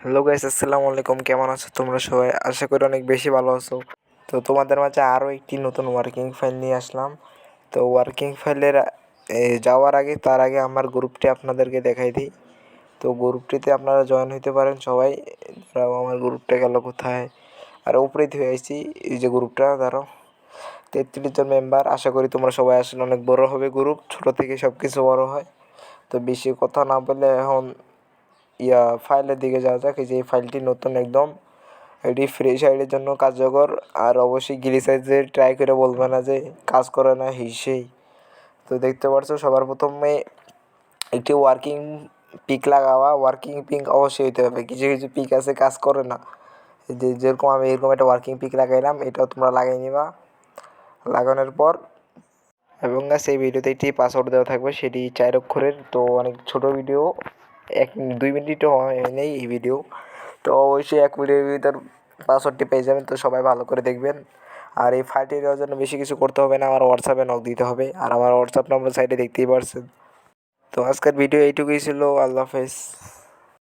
Hello guys, আসসালামু আলাইকুম। কেমন আছো তোমরা সবাই? আশা করি অনেক বেশি ভালো আছো। তো তোমাদের মাঝে আরও একটি নতুন ওয়ার্কিং ফাইল নিয়ে আসলাম। তো ওয়ার্কিং ফাইলের যাওয়ার আগে আমার গ্রুপটি আপনাদেরকে দেখাই দিই। তো গ্রুপটিতে আপনারা জয়েন হতে পারেন সবাই। ধরো আমার গ্রুপটা গেল কোথায়, আর উপরে হয়ে আসছি এই যে গ্রুপটা, ধরো 33 জন মেম্বার। আশা করি তোমরা সবাই আসলে অনেক বড় হবে গ্রুপ, ছোট থেকে সব কিছু বড় হয়। তো বেশি কথা না বলে এখন ফাইলের দিকে যাওয়া যাক। এই যে এই ফাইলটি নতুন একদম, এটি ফ্রি সাইডের জন্য কার্যকর। আর অবশ্যই গ্লিসাইডে ট্রাই করে বলবে না যে কাজ করে না সেই। তো দেখতে পাচ্ছ সবার প্রথমে একটি ওয়ার্কিং পিক লাগাওয়া। ওয়ার্কিং পিক অবশ্যই হতে হবে, কিছু কিছু পিক আছে কাজ করে না। যেরকম আমি এরকম একটা ওয়ার্কিং পিক লাগাইলাম, এটাও তোমরা লাগাই নিবা। লাগানোর পর এবং সেই ভিডিওতে একটি পাসওয়ার্ড দেওয়া থাকবে, সেটি 4 অক্ষরের। তো অনেক ছোট ভিডিও, 1-2 মিনিটও হয় নেই এই ভিডিও। তো অবশ্যই 1 মিনিটের ভিতর পাসওয়ার্ডটি পেয়ে যাবেন। তো সবাই ভালো করে দেখবেন। আর এই ফাইলটি নেওয়ার জন্য বেশি কিছু করতে হবে না, আমার হোয়াটসঅ্যাপে নক দিতে হবে। আর আমার হোয়াটসঅ্যাপ নম্বর সাইডে দেখতেই পারছেন। তো আজকের ভিডিও এইটুকুই ছিল। আল্লাহ হাফেজ।